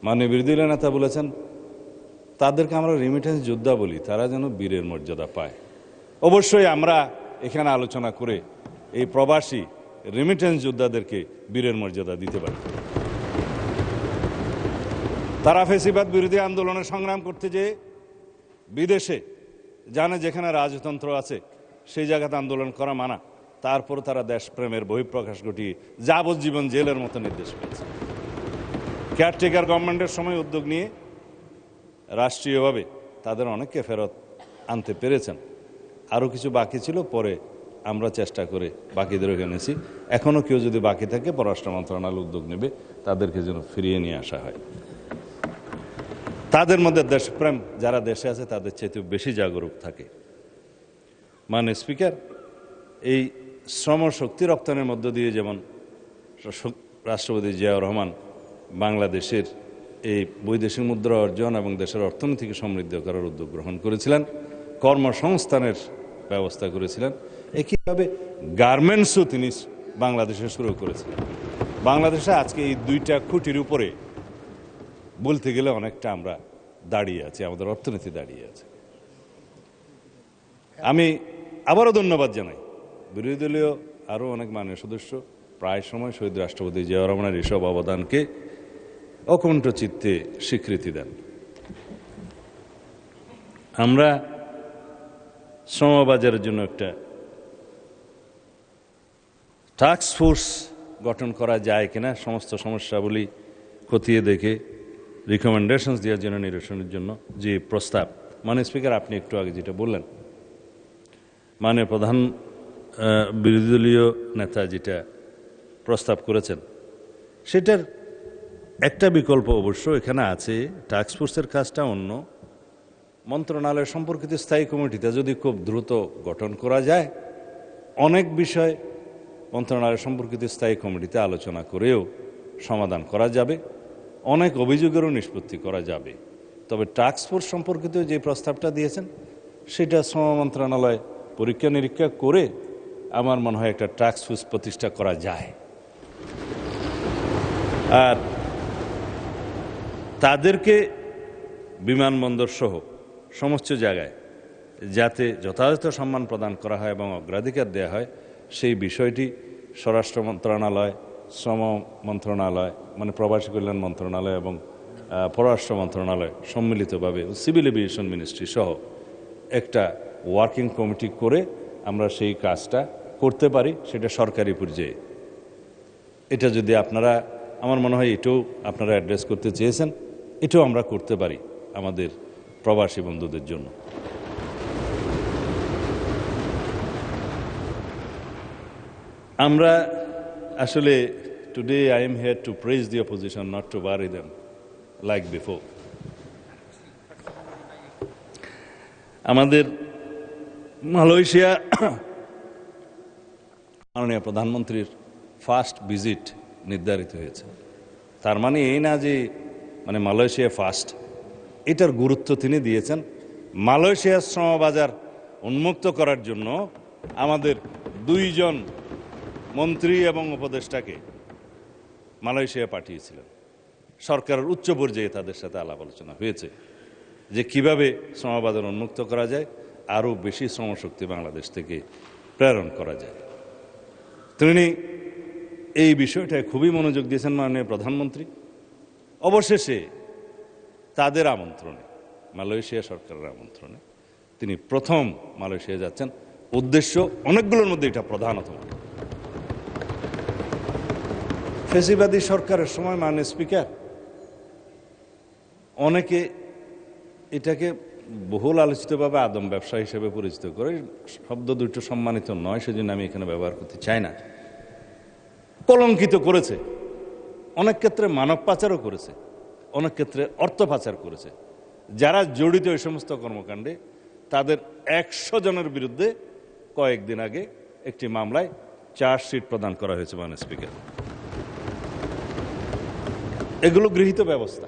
মাননীয় বিরোধী দলীয় নেতা বলেছেন তাদেরকে আমরা রেমিটেন্স যোদ্ধা বলি, তারা যেন বীরের মর্যাদা পায়। অবশ্যই আমরা এখানে আলোচনা করে এই প্রবাসী রেমিটেন্স যোদ্ধাদেরকে বীরের মর্যাদা দিতে পারি। তারা ফ্যাসিবাদ বিরোধী আন্দোলনের সংগ্রাম করতে যেয়ে বিদেশে জানে যেখানে রাজতন্ত্র আছে সেই জায়গাতে আন্দোলন করা মানা, তারপর তারা দেশপ্রেমের বহিঃপ্রকাশ ঘটিয়ে যাবজ্জীবন জেলের মতো নির্দেশ পেয়েছে। কেয়ারটেকার গভর্নমেন্টের সময় উদ্যোগ নিয়ে রাষ্ট্রীয়ভাবে তাদের অনেককে ফেরত আনতে পেরেছেন। আরও কিছু বাকি ছিল, পরে আমরা চেষ্টা করে বাকিদেরও এনেছি। এখনও কেউ যদি বাকি থাকে পররাষ্ট্র মন্ত্রণালয় উদ্যোগ নেবে তাদেরকে যেন ফিরিয়ে নিয়ে আসা হয়। তাদের মধ্যে দেশপ্রেম যারা দেশে আছে তাদের চাইতে বেশি জাগরুক থাকে। মাননীয় স্পিকার, এই শ্রম শক্তি রপ্তানির মধ্য দিয়ে যেমন রাষ্ট্রপতি জিয়াউর রহমান বাংলাদেশের এই বৈদেশিক মুদ্রা অর্জন এবং দেশের অর্থনীতিকে সমৃদ্ধ করার উদ্যোগ গ্রহণ করেছিলেন, কর্মসংস্থানের ব্যবস্থা করেছিলেন, একইভাবে গার্মেন্টসও তিনি বাংলাদেশে শুরু করেছিলেন। বাংলাদেশে আজকে এই দুইটা খুঁটির উপরে বলতে গেলে অনেকটা আমরা দাঁড়িয়ে আছি, আমাদের অর্থনীতি দাঁড়িয়ে আছে। আমি আবারও ধন্যবাদ জানাই বিরোধী দলীয় আরও অনেক মাননীয় সদস্য প্রায় সময় শহীদ রাষ্ট্রপতি জিয়াউর রহমানের এসব অবদানকে অকুণ্ঠ চিত্তে স্বীকৃতি দেন। আমরা শ্রমবাজারের জন্য একটা টাস্ক ফোর্স গঠন করা যায় কিনা, সমস্ত সমস্যাবলী খতিয়ে দেখে রিকমেন্ডেশনস দেওয়ার জন্য নিরসনের জন্য যে প্রস্তাব, মাননীয় স্পিকার আপনি একটু আগে যেটা বললেন, মাননীয় প্রধান বিরোধী দলীয় নেতা যেটা প্রস্তাব করেছেন সেটার একটা বিকল্প অবশ্য এখানে আছে। টাস্ক ফোর্সের কাজটা অন্য মন্ত্রণালয় সম্পর্কিত স্থায়ী কমিটিতে যদি খুব দ্রুত গঠন করা যায়, অনেক বিষয় মন্ত্রণালয় সম্পর্কিত স্থায়ী কমিটিতে আলোচনা করেও সমাধান করা যাবে, অনেক অভিযোগেরও নিষ্পত্তি করা যাবে। তবে টাস্ক ফোর্স সম্পর্কিত যে প্রস্তাবটা দিয়েছেন সেটা শ্রম মন্ত্রণালয় পরীক্ষা নিরীক্ষা করে আমার মনে হয় একটা টাস্ক ফোর্স প্রতিষ্ঠা করা যায়। আর তাদেরকে বিমানবন্দর সহ সমস্ত জায়গায় যাতে যথাযথ সম্মান প্রদান করা হয় এবং অগ্রাধিকার দেওয়া হয় সেই বিষয়টি স্বরাষ্ট্র মন্ত্রণালয়, শ্রম মন্ত্রণালয় মানে প্রবাসী কল্যাণ মন্ত্রণালয় এবং পররাষ্ট্র মন্ত্রণালয় সম্মিলিতভাবে সিভিল এভিয়েশন মিনিস্ট্রি সহ একটা ওয়ার্কিং কমিটি করে আমরা সেই কাজটা করতে পারি, সেটা সরকারি পর্যায়ে। এটা যদি আপনারা, আমার মনে হয় এটাও আপনারা অ্যাড্রেস করতে চেয়েছেন, এটাও আমরা করতে পারি আমাদের প্রবাসী বন্ধুদের জন্য। আমরা আসলে today I am here to praise the opposition, not to worry them like before. আমাদের মালয়েশিয়া মাননীয় প্রধানমন্ত্রীর ফার্স্ট ভিজিট নির্ধারিত হয়েছে। তার মানে এই না যে মানে মালয়েশিয়া ফার্স্ট, এটার গুরুত্ব তিনি দিয়েছেন। মালয়েশিয়ার শ্রমবাজার উন্মুক্ত করার জন্য আমাদের 2 জন মন্ত্রী এবং উপদেষ্টাকে মালয়েশিয়া পাঠিয়েছিলেন। সরকারের উচ্চ পর্যায়ে তাদের সাথে আলাপ আলোচনা হয়েছে যে কিভাবে শ্রমবাজার উন্মুক্ত করা যায়, আরও বেশি শ্রমশক্তি বাংলাদেশ থেকে প্রেরণ করা যায়। তিনি এই বিষয়টায় খুবই মনোযোগ দিয়েছেন মাননীয় প্রধানমন্ত্রী। অবশেষে তাদের আমন্ত্রণে, মালয়েশিয়া সরকারের আমন্ত্রণে তিনি প্রথম মালয়েশিয়া যাচ্ছেন। উদ্দেশ্য অনেকগুলোর মধ্যে এটা প্রধানতম। ফ্যাসিবাদী সরকারের সময় মাননীয় স্পিকার অনেকে এটাকে বহুল আলোচিতভাবে আদম ব্যবসা হিসেবে পরিচিত করে, শব্দ দুটো সম্মানিত নয় সেজন্য আমি এখানে ব্যবহার করতে চাই না, কলঙ্কিত করেছে। অনেক ক্ষেত্রে মানব পাচারও করেছে, অনেক ক্ষেত্রে অর্থ পাচার করেছে। যারা জড়িত এই সমস্ত কর্মকাণ্ডে তাদের 100 জনের বিরুদ্ধে কয়েকদিন আগে একটি মামলায় চার্জশিট প্রদান করা হয়েছে মাননীয় স্পিকার। এগুলো গৃহীত ব্যবস্থা।